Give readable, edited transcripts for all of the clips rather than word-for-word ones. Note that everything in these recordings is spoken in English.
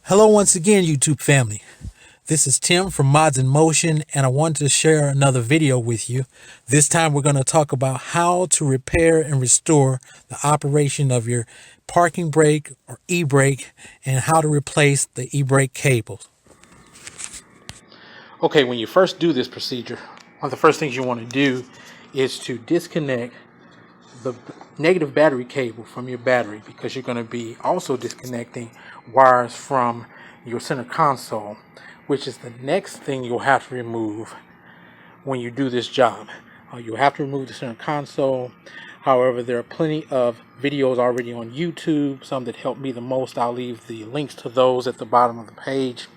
Hello once again, YouTube family. This is Tim from Mods in Motion, and I wanted to share another video with you. This time we're going to talk about how to repair and restore the operation of your parking brake or e-brake and how to replace the e-brake cables. Okay, when you first do this procedure, one of the first things you want to do is to disconnect the negative battery cable from your battery, because you're going to be also disconnecting wires from your center console, which is the next thing you'll have to remove when you do this job. You'll have to remove the center console. However, there are plenty of videos already on YouTube, some that help me the most. I'll leave the links to those at the bottom of the page.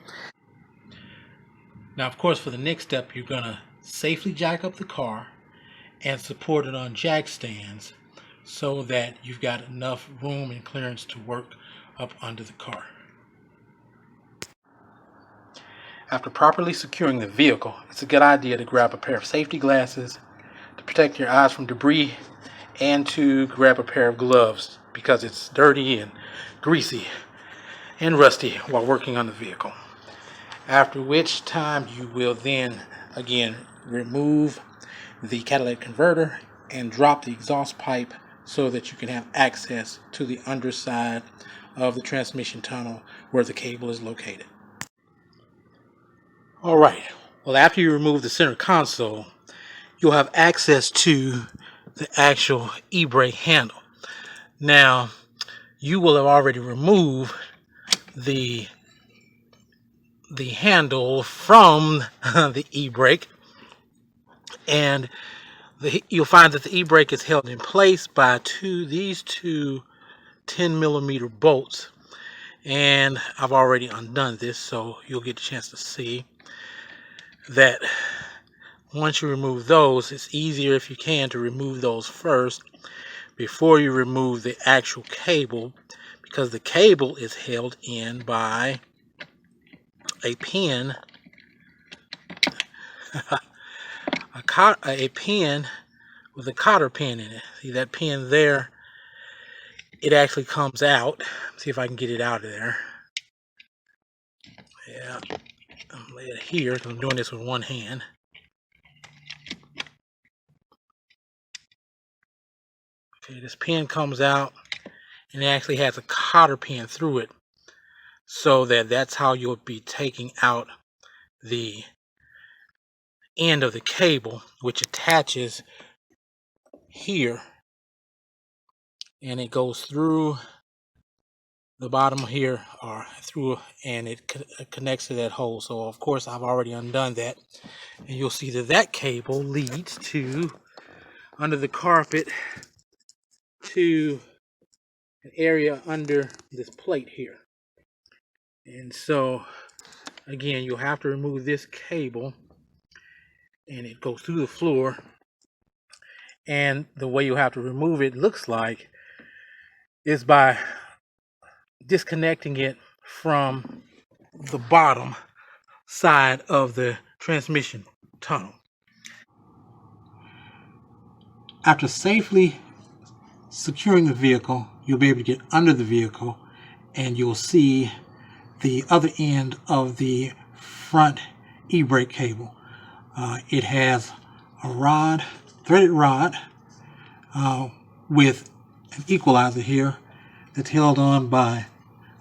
Now, of course, for the next step, you're going to safely jack up the car and support it on jack stands so that you've got enough room and clearance to work up under the car. After properly securing the vehicle, it's a good idea to grab a pair of safety glasses to protect your eyes from debris, and to grab a pair of gloves because it's dirty and greasy and rusty while working on the vehicle. After which time you will then again remove the catalytic converter and drop the exhaust pipe so that you can have access to the underside of the transmission tunnel where the cable is located. Alright, well, after you remove the center console, you'll have access to the actual e-brake handle. Now, you will have already removed the handle from the e-brake, and you'll find that the e-brake is held in place by these two 10mm bolts, and I've already undone this, so you'll get a chance to see that once you remove those, it's easier, if you can, to remove those first before you remove the actual cable, because the cable is held in by a pin a pin with a cotter pin in it. See that pin there? It actually comes out. See if I can get it out of there. Yeah, I'll lay it here because I'm doing this with one hand. Okay, this pin comes out and it actually has a cotter pin through it, so that's how you'll be taking out the end of the cable, which attaches here, and it goes through the bottom here, or through, and it connects to that hole. So of course I've already undone that, and you'll see that cable leads to under the carpet to an area under this plate here. And so again, you'll have to remove this cable, and it goes through the floor, and the way you have to remove it, looks like, is by disconnecting it from the bottom side of the transmission tunnel. After safely securing the vehicle, you'll be able to get under the vehicle, and you'll see the other end of the front e-brake cable. It has a threaded rod with an equalizer here that's held on by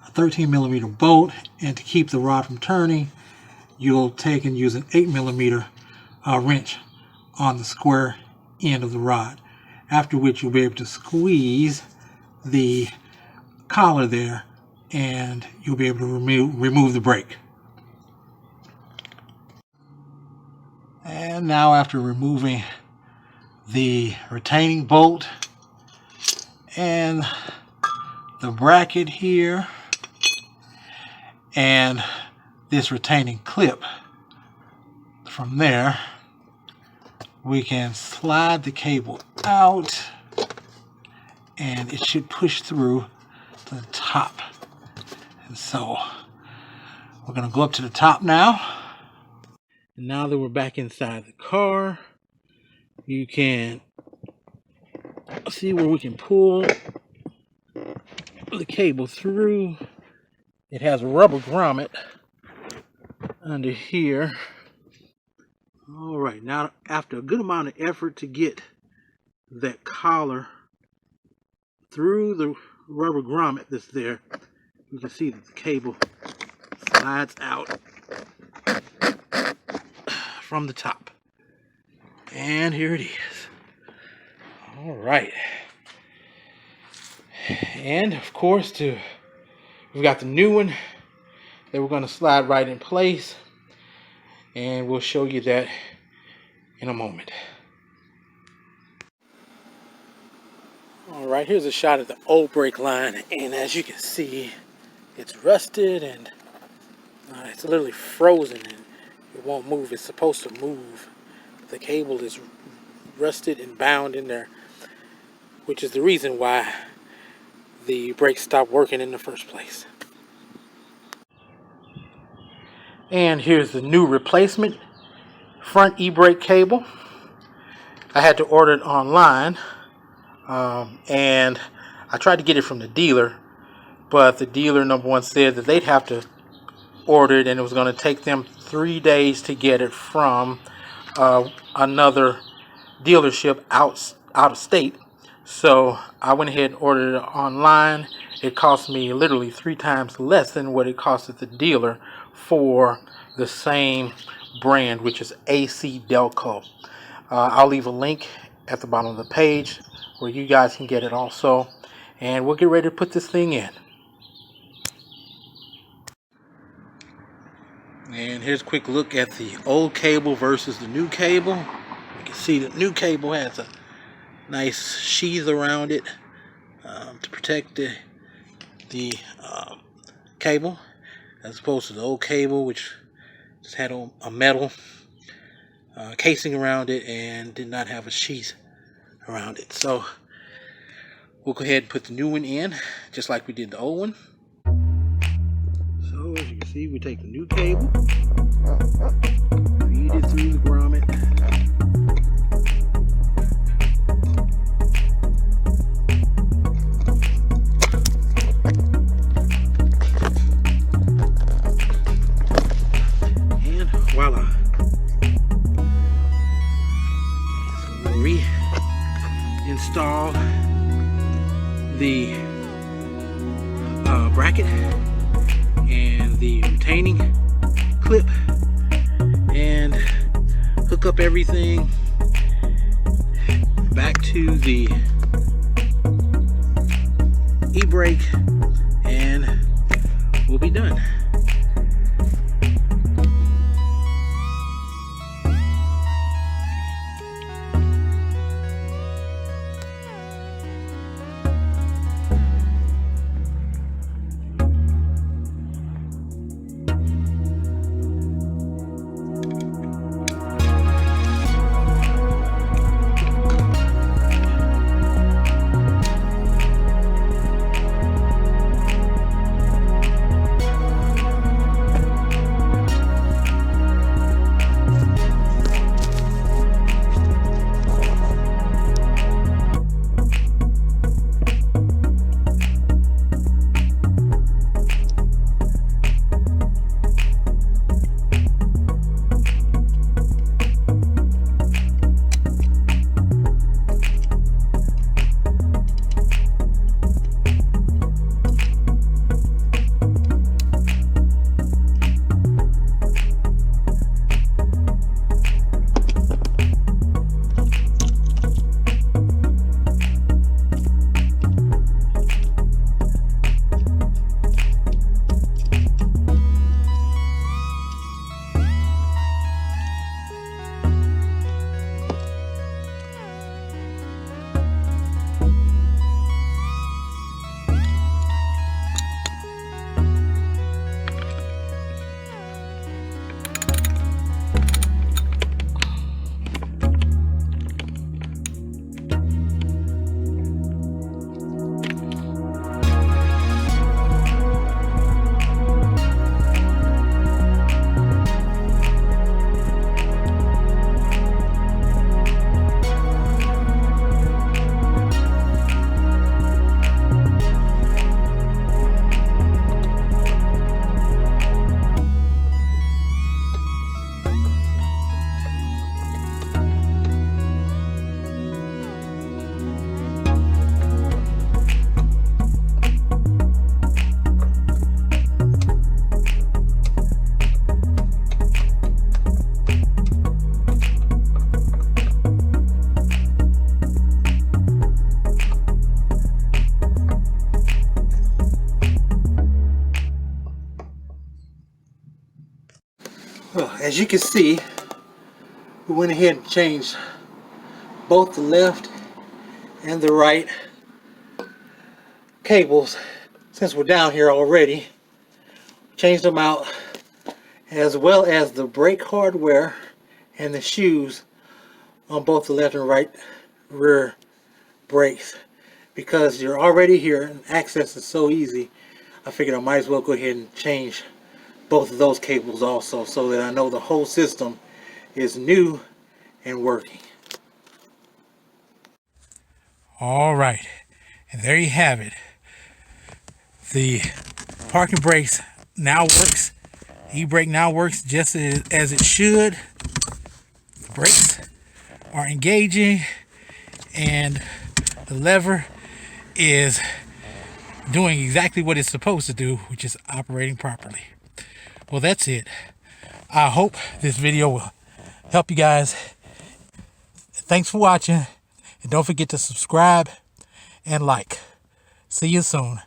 a 13mm bolt, and to keep the rod from turning, you'll take and use an 8mm wrench on the square end of the rod, after which you'll be able to squeeze the collar there, and you'll be able to remove the brake. And now, after removing the retaining bolt and the bracket here and this retaining clip, from there we can slide the cable out, and it should push through to the top. And so we're going to go up to the top now. And now that we're back inside the car, you can see where we can pull the cable through it has a rubber grommet under here. All right, now after a good amount of effort to get that collar through the rubber grommet that's there, you can see that the cable slides out from the top. And here it is. All right. And of course, we've got the new one that we're going to slide right in place. And we'll show you that in a moment. All right, here's a shot of the old brake line. And as you can see, it's rusted and it's literally frozen and it won't move. It's supposed to move. The cable is rusted and bound in there, which is the reason why the brakes stopped working in the first place. And here's the new replacement front e-brake cable. I had to order it online, and I tried to get it from the dealer, but the dealer, number one, said that they'd have to order it and it was going to take them 3 days to get it from another dealership out of state. So I went ahead and ordered it online. It cost me literally 3 times less than what it cost at the dealer for the same brand, which is ACDELCO. I'll leave a link at the bottom of the page where you guys can get it also. And we'll get ready to put this thing in. And here's a quick look at the old cable versus the new cable. You can see the new cable has a nice sheath around it to protect the cable, as opposed to the old cable, which just had a metal casing around it and did not have a sheath around it. So we'll go ahead and put the new one in, just like we did the old one. So as you can see, we take the new cable, feed it through the grommet, and voila. So we'll reinstall the bracket and the retaining clip and hook up everything back to the e-brake, and we'll be done. Well, as you can see, we went ahead and changed both the left and the right cables. Since we're down here already, changed them out, as well as the brake hardware and the shoes on both the left and right rear brakes. Because you're already here and access is so easy, I figured I might as well go ahead and change both of those cables also, so that I know the whole system is new and working. All right, and there you have it. The parking brakes now works. E-brake now works just as it should. The brakes are engaging and the lever is doing exactly what it's supposed to do, which is operating properly. Well, that's it. I hope this video will help you guys. Thanks for watching, and don't forget to subscribe and like. See you soon.